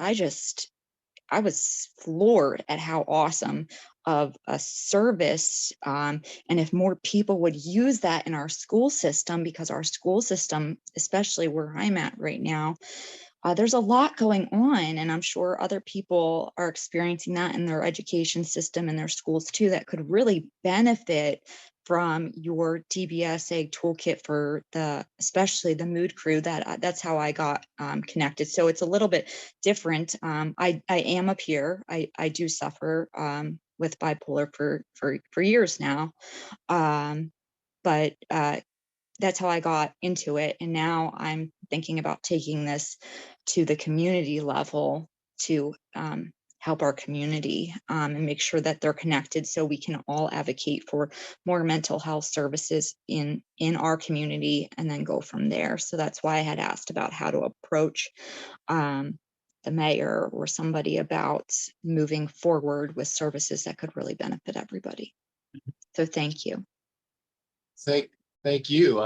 I was floored at how awesome of a service. And if more people would use that in our school system, because our school system, especially where I'm at right now, there's a lot going on, and I'm sure other people are experiencing that in their education system and their schools too, that could really benefit from your DBSA toolkit for especially the Mood Crew. That's how I got connected. So it's a little bit different. I am a peer. I do suffer with bipolar for years now, but that's how I got into it. And now I'm thinking about taking this to the community level to help our community and make sure that they're connected, so we can all advocate for more mental health services in our community, and then go from there. So that's why I had asked about how to approach the mayor or somebody about moving forward with services that could really benefit everybody. So thank you. Thank you.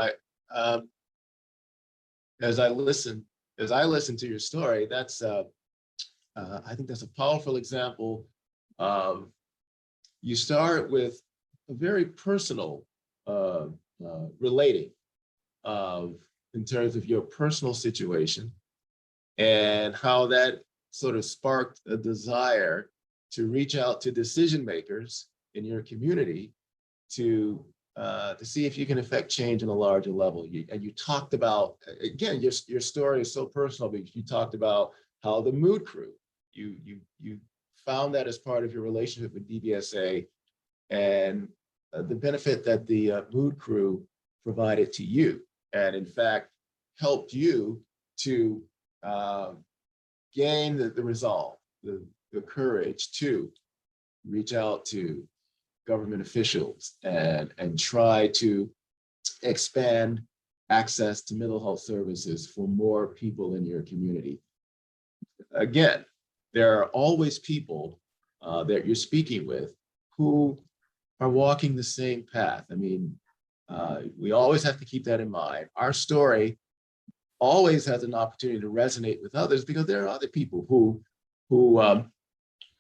As I listen to your story, that's I think that's a powerful example of, you start with a very personal relating in terms of your personal situation, and how that sort of sparked a desire to reach out to decision makers in your community to see if you can affect change on a larger level. And you talked about, again, your story is so personal, because you talked about how the Mood Crew, you found that as part of your relationship with DBSA, and the benefit that the Mood Crew provided to you, and in fact helped you to gain the resolve, the courage to reach out to government officials and try to expand access to mental health services for more people in your community. Again, there are always people that you're speaking with who are walking the same path. I mean, we always have to keep that in mind. Our story always has an opportunity to resonate with others, because there are other people who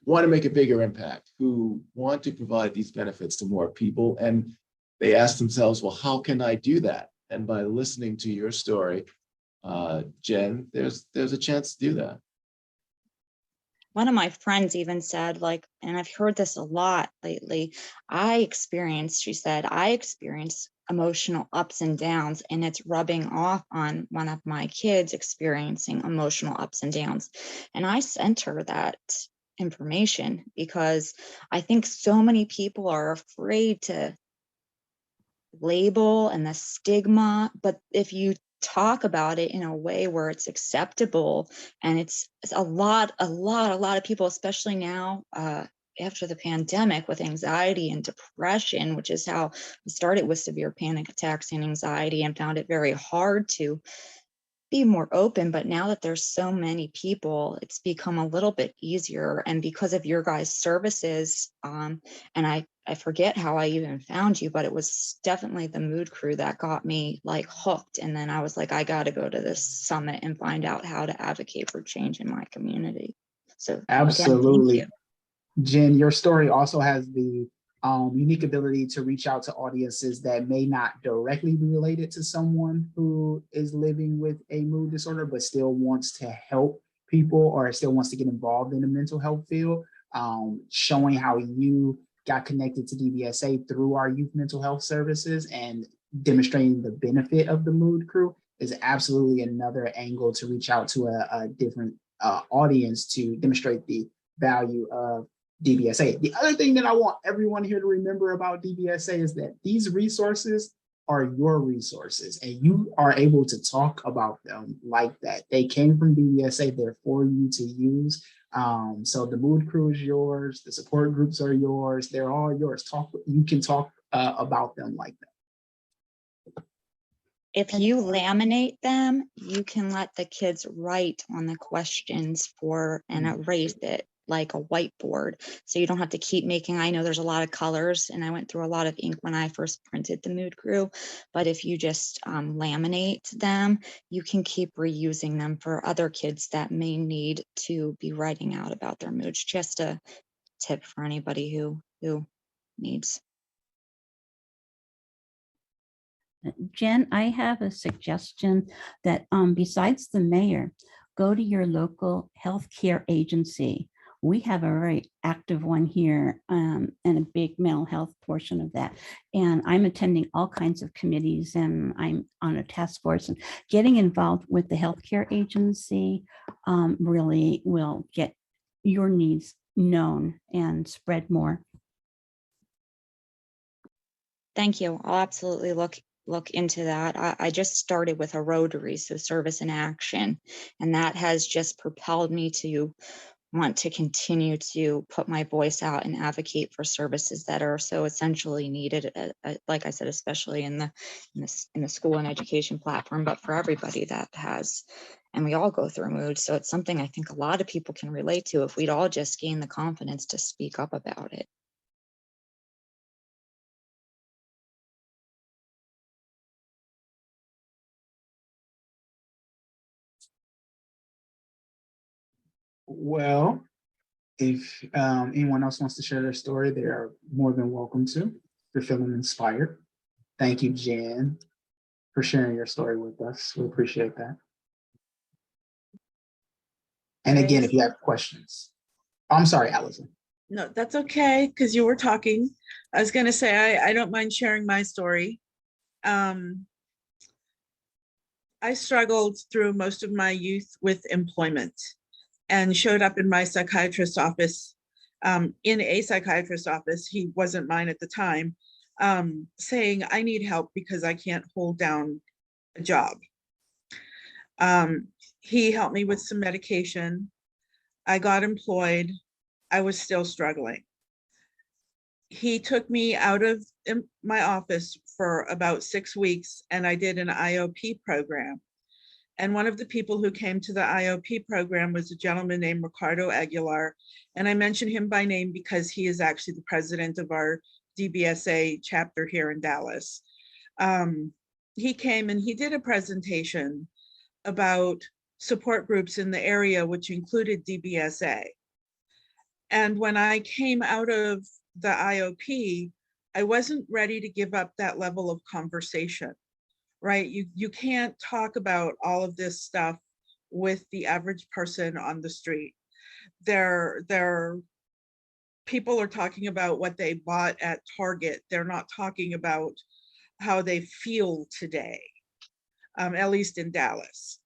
want to make a bigger impact, who want to provide these benefits to more people. And they ask themselves, well, how can I do that? And by listening to your story, Jen, there's a chance to do that. One of my friends even said, like, and I've heard this a lot lately, she said, I experience emotional ups and downs, and it's rubbing off on one of my kids experiencing emotional ups and downs. And I sent her that information because I think so many people are afraid to label and the stigma, but if you talk about it in a way where it's acceptable, and it's a lot of people, especially now after the pandemic, with anxiety and depression, which is how we started with severe panic attacks and anxiety, and found it very hard to be more open, but now that there's so many people, it's become a little bit easier. And because of your guys' services, and I forget how I even found you, but it was definitely the Mood Crew that got me like hooked. And then I was like, I got to go to this summit and find out how to advocate for change in my community. So again, thank Absolutely. you. Jen, your story also has the unique ability to reach out to audiences that may not directly be related to someone who is living with a mood disorder, but still wants to help people or still wants to get involved in the mental health field. Showing how you got connected to DBSA through our youth mental health services and demonstrating the benefit of the Mood Crew is absolutely another angle to reach out to a different audience to demonstrate the value of DBSA. The other thing that I want everyone here to remember about DBSA is that these resources are your resources and you are able to talk about them like that. They came from DBSA, they're for you to use. So the Mood Crew is yours, the support groups are yours, they're all yours. You can talk about them like that. If you laminate them, you can let the kids write on the questions and erase it like a whiteboard. So you don't have to keep making, I know there's a lot of colors and I went through a lot of ink when I first printed the Mood Crew, but if you just laminate them, you can keep reusing them for other kids that may need to be writing out about their moods. Just a tip for anybody who needs. Jen, I have a suggestion that besides the mayor, go to your local healthcare agency. We have a very active one here and a big mental health portion of that. And I'm attending all kinds of committees and I'm on a task force, and getting involved with the healthcare agency really will get your needs known and spread more. Thank you. I'll absolutely look into that. I just started with a Rotary, so service in action, and that has just propelled me to want to continue to put my voice out and advocate for services that are so essentially needed, like I said, especially in the school and education platform, but for everybody that has, and we all go through moods. So it's something I think a lot of people can relate to if we'd all just gain the confidence to speak up about it. Well, if anyone else wants to share their story, they are more than welcome to. If you're feeling inspired. Thank you, Jen, for sharing your story with us. We appreciate that. And again, if you have questions. I'm sorry, Allison. No, that's okay, because you were talking. I was going to say, I don't mind sharing my story. I struggled through most of my youth with employment and showed up in my psychiatrist's office, in a psychiatrist's office, he wasn't mine at the time, saying, I need help because I can't hold down a job. He helped me with some medication. I got employed. I was still struggling. He took me out of my office for about 6 weeks and I did an IOP program. And one of the people who came to the IOP program was a gentleman named Ricardo Aguilar. And I mention him by name because he is actually the president of our DBSA chapter here in Dallas. He came and he did a presentation about support groups in the area, which included DBSA. And when I came out of the IOP, I wasn't ready to give up that level of conversation, right? You can't talk about all of this stuff with the average person on the street. People are talking about what they bought at Target. They're not talking about how they feel today, at least in Dallas.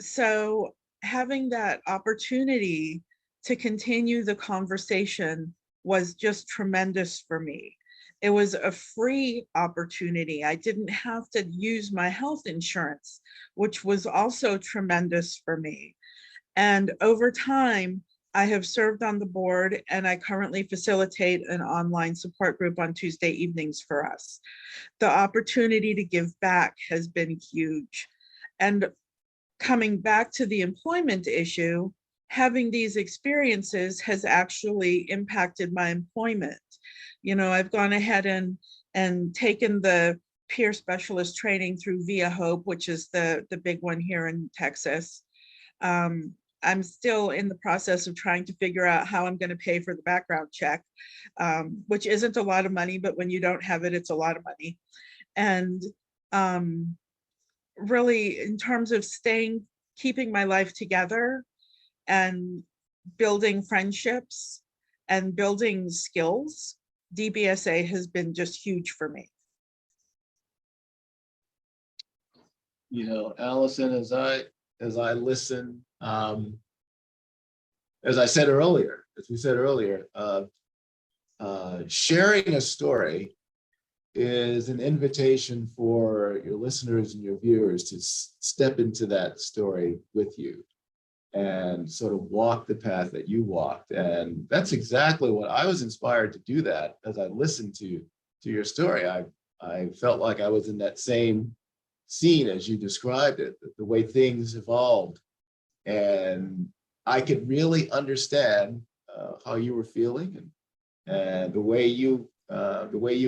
So having that opportunity to continue the conversation was just tremendous for me. It was a free opportunity. I didn't have to use my health insurance, which was also tremendous for me. And over time, I have served on the board and I currently facilitate an online support group on Tuesday evenings for us. The opportunity to give back has been huge. And coming back to the employment issue, having these experiences has actually impacted my employment. You know, I've gone ahead and taken the peer specialist training through Via Hope, which is the big one here in Texas. I'm still in the process of trying to figure out how I'm going to pay for the background check, which isn't a lot of money, but when you don't have it, it's a lot of money. And really, in terms of keeping my life together and building friendships and building skills, DBSA has been just huge for me. You know, Allison, as I listen, as I said earlier, as we said earlier, sharing a story is an invitation for your listeners and your viewers to step into that story with you and sort of walk the path that you walked. And that's exactly what I was inspired to do, that as I listened to your story. I felt like I was in that same scene as you described it, the way things evolved. And I could really understand how you were feeling, and the way you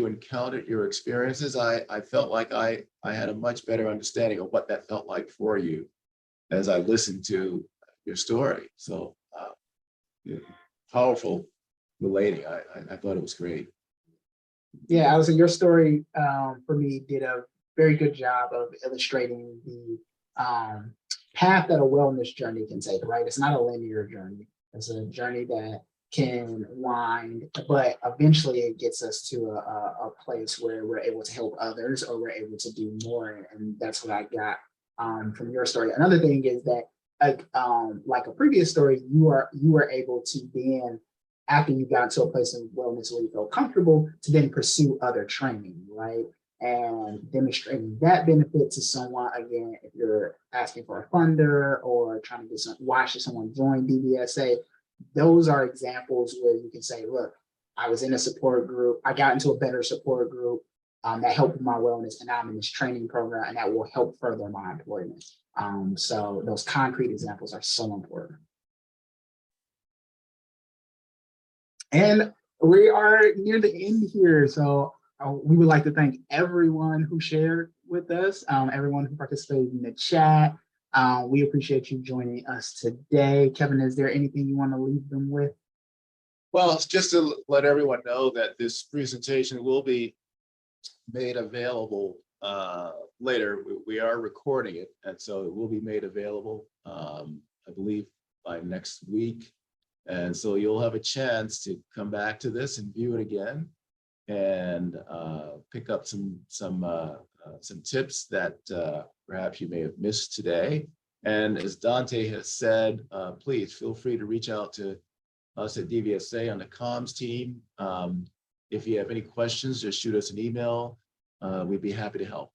encountered your experiences. I felt like I had a much better understanding of what that felt like for you as I listened to your story. So powerful relating. I thought it was great. Yeah, Allison, your story for me did a very good job of illustrating the path that a wellness journey can take, right? It's not a linear journey. It's a journey that can wind, but eventually it gets us to a place where we're able to help others, or we're able to do more. And that's what I got from your story. Another thing is that, like a previous story, you were able to then, after you got to a place of wellness where you felt comfortable, to then pursue other training, right? And demonstrating that benefit to someone. Again, if you're asking for a funder or trying to get why should someone join DBSA, those are examples where you can say, look, I was in a support group, I got into a better support group that helped with my wellness, and now I'm in this training program, and that will help further my employment. So those concrete examples are so important. And we are near the end here, so we would like to thank everyone who shared with us, everyone who participated in the chat. We appreciate you joining us today. Kevin, is there anything you want to leave them with? Well, it's just to let everyone know that this presentation will be made available later. We are recording it, and so it will be made available, I believe, by next week. And so you'll have a chance to come back to this and view it again, and pick up some tips that perhaps you may have missed today. And as Dante has said, please feel free to reach out to us at DBSA on the comms team. If you have any questions, just shoot us an email. We'd be happy to help.